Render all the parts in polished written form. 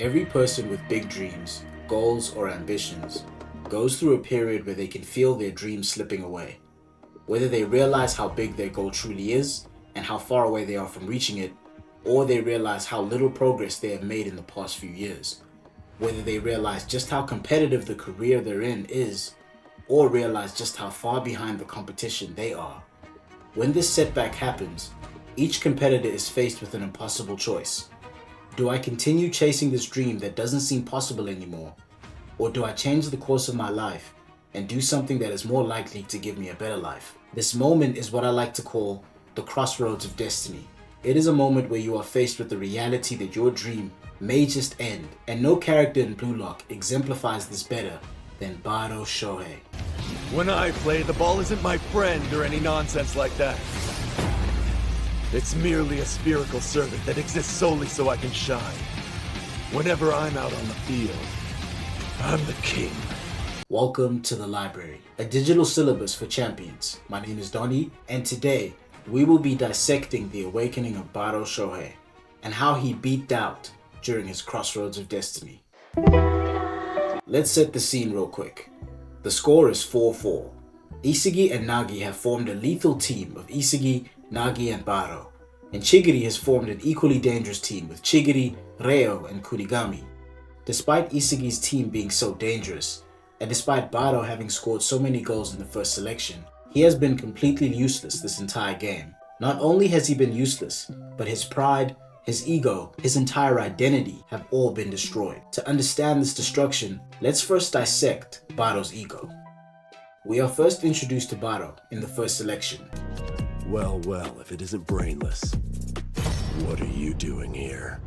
Every person with big dreams, goals, or ambitions goes through a period where they can feel their dreams slipping away. Whether they realize how big their goal truly is and how far away they are from reaching it, or they realize how little progress they have made in the past few years. Whether they realize just how competitive the career they're in is, or realize just how far behind the competition they are. When this setback happens, each competitor is faced with an impossible choice. Do I continue chasing this dream that doesn't seem possible anymore? Or do I change the course of my life and do something that is more likely to give me a better life? This moment is what I like to call the crossroads of destiny. It is a moment where you are faced with the reality that your dream may just end, and no character in Bluelock exemplifies this better than Barou Shoei. When I play, the ball isn't my friend or any nonsense like that. It's merely a spherical servant that exists solely so I can shine. Whenever I'm out on the field, I'm the king. Welcome to the library, a digital syllabus for champions. My name is Donnie, and today we will be dissecting the awakening of Barou Shoei and how he beat doubt during his crossroads of destiny. Let's set the scene real quick. The score is 4-4. Isugi and Nagi have formed a lethal team of Isugi, Nagi, and Barou, and Chigiri has formed an equally dangerous team with Chigiri, Reo, and Kunigami. Despite Isugi's team being so dangerous, and despite Barou having scored so many goals in the first selection, he has been completely useless this entire game. Not only has he been useless, but his pride, his ego, his entire identity have all been destroyed. To understand this destruction, let's first dissect Barou's ego. We are first introduced to Barou in the first selection. Well, if it isn't brainless. What are you doing here?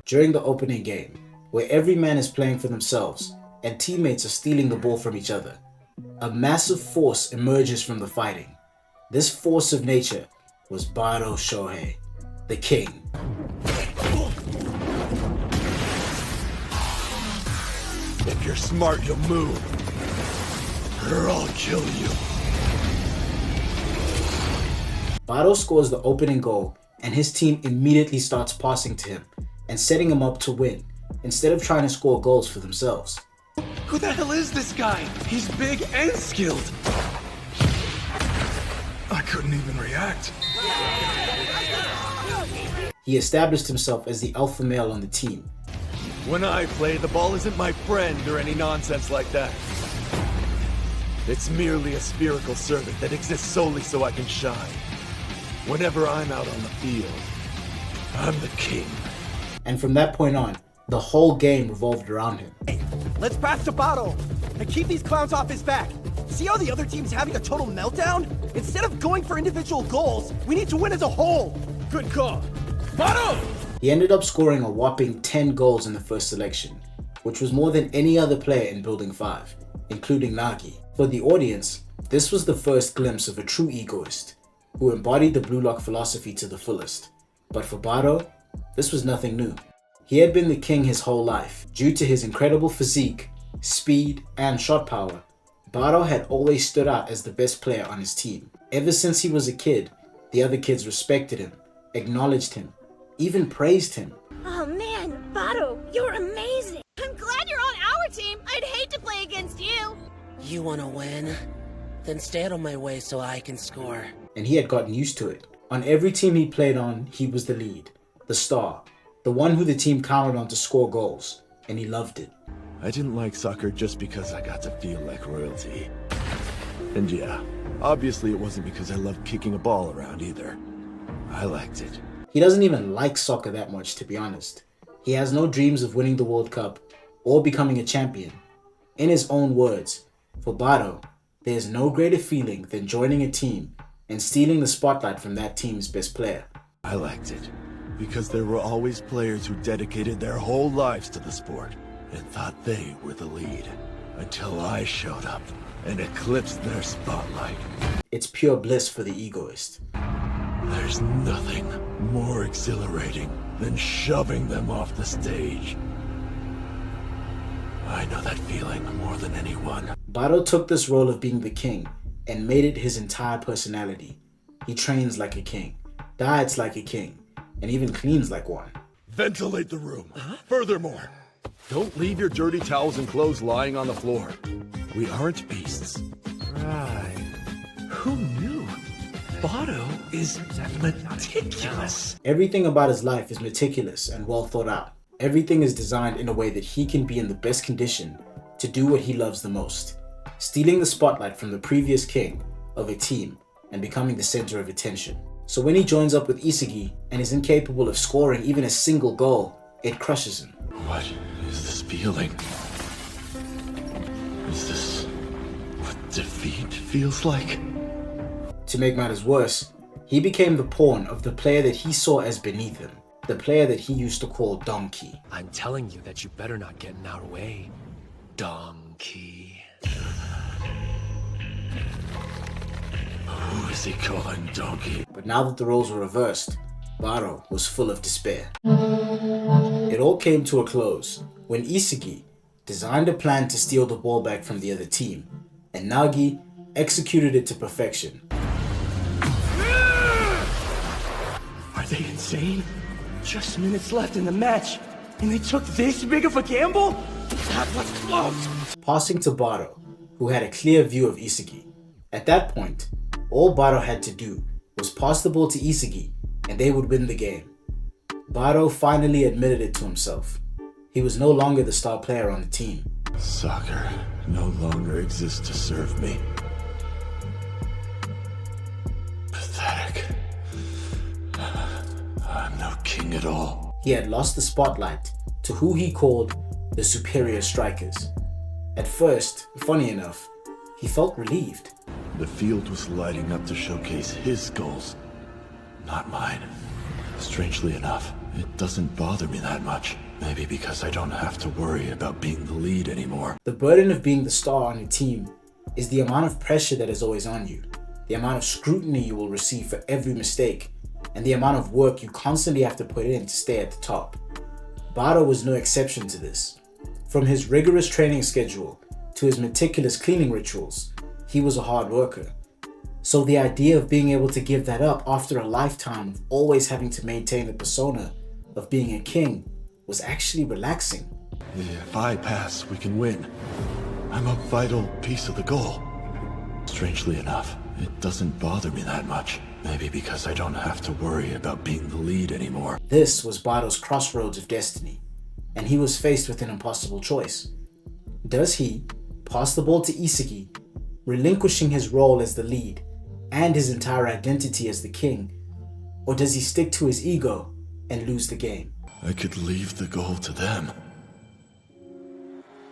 During the opening game, where every man is playing for themselves and teammates are stealing the ball from each other, a massive force emerges from the fighting. This force of nature was Barou Shoei, the king. If you're smart, you'll move, or I'll kill you. Barou scores the opening goal, and his team immediately starts passing to him and setting him up to win, instead of trying to score goals for themselves. Who the hell is this guy? He's big and skilled. I couldn't even react. He established himself as the alpha male on the team. When I play, the ball isn't my friend or any nonsense like that. It's merely a spherical servant that exists solely so I can shine. Whenever I'm out on the field, I'm the king. And from that point on, the whole game revolved around him. Let's pass to Barou and keep these clowns off his back. See how the other team's having a total meltdown? Instead of going for individual goals, we need to win as a whole. Good call. Barou! He ended up scoring a whopping 10 goals in the first selection, which was more than any other player in Building 5, including Nagi. For the audience, this was the first glimpse of a true egoist, who embodied the Bluelock philosophy to the fullest. But for Barou, this was nothing new. He had been the king his whole life. Due to his incredible physique, speed, and shot power, Barou had always stood out as the best player on his team. Ever since he was a kid, the other kids respected him, acknowledged him, even praised him. Oh man, Barou, you're amazing! I'm glad you're on our team! I'd hate to play against you! You wanna win? Then stay out of my way so I can score. And he had gotten used to it. On every team he played on, he was the lead, the star, the one who the team counted on to score goals, and he loved it. I didn't like soccer just because I got to feel like royalty. And yeah, obviously it wasn't because I loved kicking a ball around either. I liked it. He doesn't even like soccer that much, to be honest. He has no dreams of winning the World Cup or becoming a champion. In his own words, for Barou, there's no greater feeling than joining a team and stealing the spotlight from that team's best player. I liked it because there were always players who dedicated their whole lives to the sport and thought they were the lead, until I showed up and eclipsed their spotlight. It's pure bliss for the egoist. There's nothing more exhilarating than shoving them off the stage. I know that feeling more than anyone. Barou took this role of being the king and made it his entire personality. He trains like a king, diets like a king, and even cleans like one. Ventilate the room. Furthermore, don't leave your dirty towels and clothes lying on the floor. We aren't beasts. Right. Who knew? Barou is meticulous. Everything about his life is meticulous and well thought out. Everything is designed in a way that he can be in the best condition to do what he loves the most, stealing the spotlight from the previous king of a team and becoming the center of attention. So when he joins up with Isugi and is incapable of scoring even a single goal, it crushes him. What is this feeling? Is this what defeat feels like? To make matters worse, he became the pawn of the player that he saw as beneath him, the player that he used to call Donkey. I'm telling you that you better not get in our way, donkey. Who is he calling Donkey? But now that the roles were reversed, Barou was full of despair. It all came to a close when Isugi designed a plan to steal the ball back from the other team, and Nagi executed it to perfection. Are they insane? Just minutes left in the match, and they took this big of a gamble? That was close! Passing to Barou, who had a clear view of Isugi. At that point, all Barou had to do was pass the ball to Isugi, and they would win the game. Barou finally admitted it to himself. He was no longer the star player on the team. Soccer no longer exists to serve me. Pathetic. I'm no king at all. He had lost the spotlight to who he called the superior strikers. At first, funny enough, he felt relieved. The field was lighting up to showcase his goals, not mine. Strangely enough, it doesn't bother me that much. Maybe because I don't have to worry about being the lead anymore. The burden of being the star on a team is the amount of pressure that is always on you, the amount of scrutiny you will receive for every mistake, and the amount of work you constantly have to put in to stay at the top. Barou was no exception to this. From his rigorous training schedule to his meticulous cleaning rituals, he was a hard worker. So the idea of being able to give that up after a lifetime of always having to maintain the persona of being a king was actually relaxing. If I pass, we can win. I'm a vital piece of the goal. Strangely enough, it doesn't bother me that much. Maybe because I don't have to worry about being the lead anymore. This was Barou's crossroads of destiny, and he was faced with an impossible choice. Does he pass the ball to Isugi, relinquishing his role as the lead and his entire identity as the king, or does he stick to his ego and lose the game? I could leave the goal to them.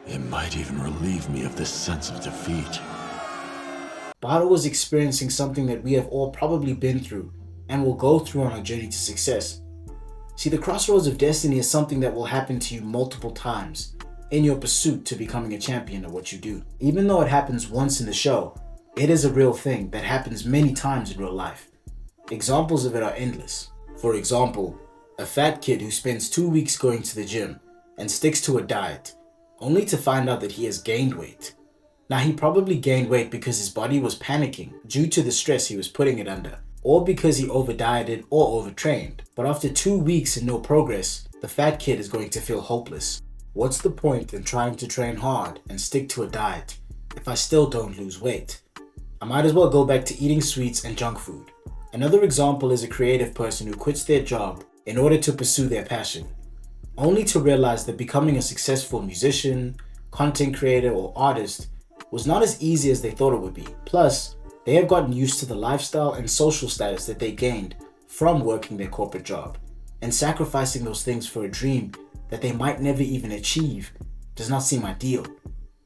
It might even relieve me of this sense of defeat. Barou was experiencing something that we have all probably been through and will go through on our journey to success. See, the crossroads of destiny is something that will happen to you multiple times in your pursuit to becoming a champion of what you do. Even though it happens once in the show, it is a real thing that happens many times in real life. Examples of it are endless. For example, a fat kid who spends 2 weeks going to the gym and sticks to a diet, only to find out that he has gained weight. Now, he probably gained weight because his body was panicking due to the stress he was putting it under, or because he over-dieted or overtrained. But after 2 weeks and no progress, the fat kid is going to feel hopeless. What's the point in trying to train hard and stick to a diet if I still don't lose weight? I might as well go back to eating sweets and junk food. Another example is a creative person who quits their job in order to pursue their passion, only to realize that becoming a successful musician, content creator, or artist was not as easy as they thought it would be. Plus, they have gotten used to the lifestyle and social status that they gained from working their corporate job, and sacrificing those things for a dream that they might never even achieve does not seem ideal.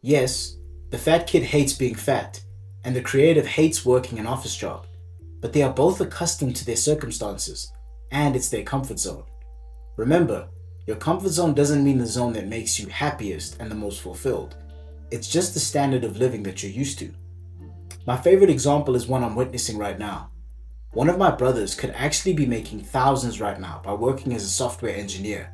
Yes, the fat kid hates being fat, and the creative hates working an office job, but they are both accustomed to their circumstances, and it's their comfort zone. Remember, your comfort zone doesn't mean the zone that makes you happiest and the most fulfilled. It's just the standard of living that you're used to. My favorite example is one I'm witnessing right now. One of my brothers could actually be making thousands right now by working as a software engineer,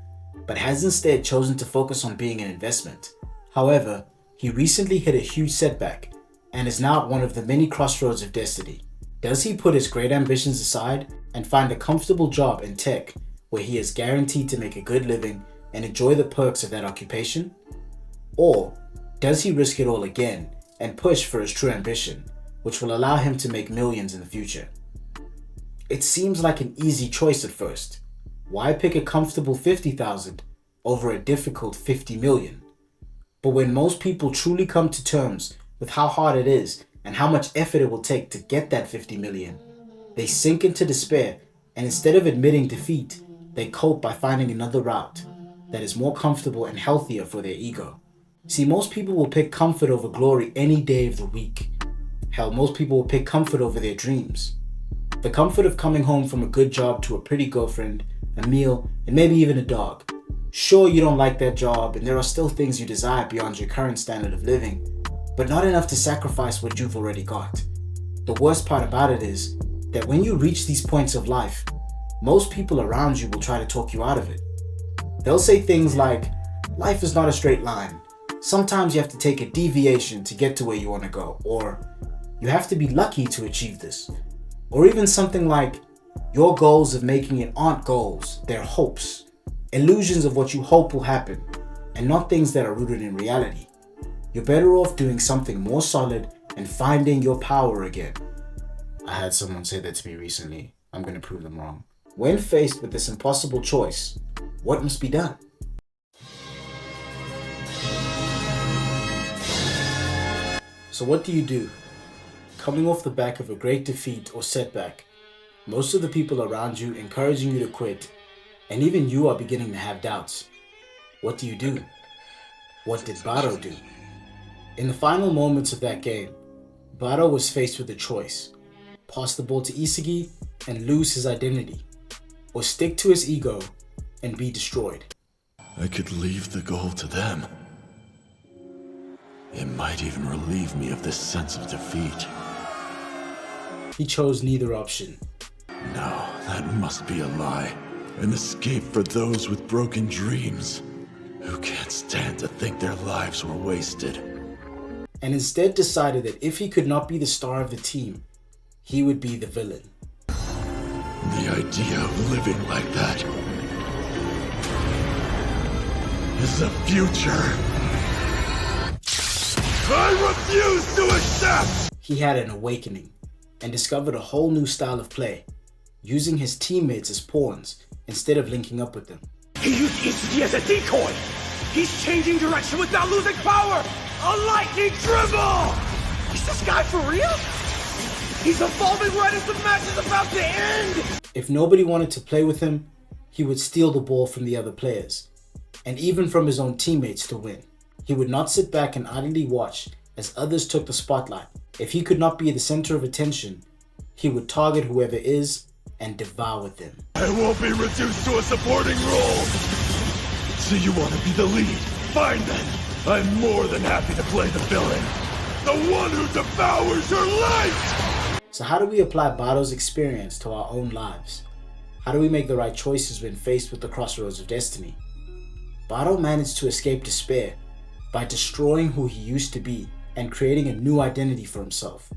but has instead chosen to focus on being an investment. However, he recently hit a huge setback and is now at one of the many crossroads of destiny. Does he put his great ambitions aside and find a comfortable job in tech where he is guaranteed to make a good living and enjoy the perks of that occupation? Or does he risk it all again and push for his true ambition, which will allow him to make millions in the future? It seems like an easy choice at first. Why pick a comfortable 50,000 over a difficult 50 million? But when most people truly come to terms with how hard it is and how much effort it will take to get that 50 million, they sink into despair, and instead of admitting defeat, they cope by finding another route that is more comfortable and healthier for their ego. See, most people will pick comfort over glory any day of the week. Hell, most people will pick comfort over their dreams. The comfort of coming home from a good job to a pretty girlfriend, a meal, and maybe even a dog. Sure, you don't like that job and there are still things you desire beyond your current standard of living, but not enough to sacrifice what you've already got. The worst part about it is that when you reach these points of life, most people around you will try to talk you out of it. They'll say things like, life is not a straight line. Sometimes you have to take a deviation to get to where you want to go, or you have to be lucky to achieve this. Or even something like, your goals of making it aren't goals, they're hopes. Illusions of what you hope will happen, and not things that are rooted in reality. You're better off doing something more solid and finding your power again. I had someone say that to me recently. I'm going to prove them wrong. When faced with this impossible choice, what must be done? So what do you do? Coming off the back of a great defeat or setback, most of the people around you encouraging you to quit, and even you are beginning to have doubts. What do you do? What did Barou do? In the final moments of that game, Barou was faced with a choice: pass the ball to Isagi and lose his identity, or stick to his ego and be destroyed. I could leave the goal to them. It might even relieve me of this sense of defeat. He chose neither option. No, that must be a lie. An escape for those with broken dreams, who can't stand to think their lives were wasted. And instead decided that if he could not be the star of the team, he would be the villain. The idea of living like that is a future I refuse to accept! He had an awakening and discovered a whole new style of play, using his teammates as pawns instead of linking up with them. He used Isagi as a decoy! He's changing direction without losing power! A lightning dribble! Is this guy for real? He's evolving right as the match is about to end! If nobody wanted to play with him, he would steal the ball from the other players, and even from his own teammates to win. He would not sit back and idly watch as others took the spotlight. If he could not be the center of attention, he would target whoever is and devour them. I won't be reduced to a supporting role! So you want to be the lead? Fine then! I'm more than happy to play the villain! The one who devours her life! So how do we apply Barou's experience to our own lives? How do we make the right choices when faced with the crossroads of destiny? Barou managed to escape despair by destroying who he used to be and creating a new identity for himself.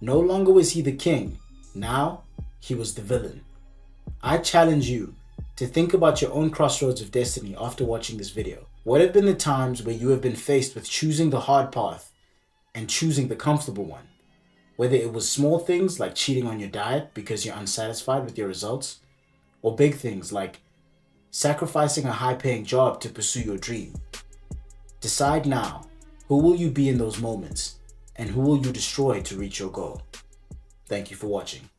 No longer was he the king, now he was the villain. I challenge you to think about your own crossroads of destiny after watching this video. What have been the times where you have been faced with choosing the hard path and choosing the comfortable one? Whether it was small things like cheating on your diet because you're unsatisfied with your results, or big things like sacrificing a high-paying job to pursue your dream. Decide now, who will you be in those moments, and who will you destroy to reach your goal? Thank you for watching.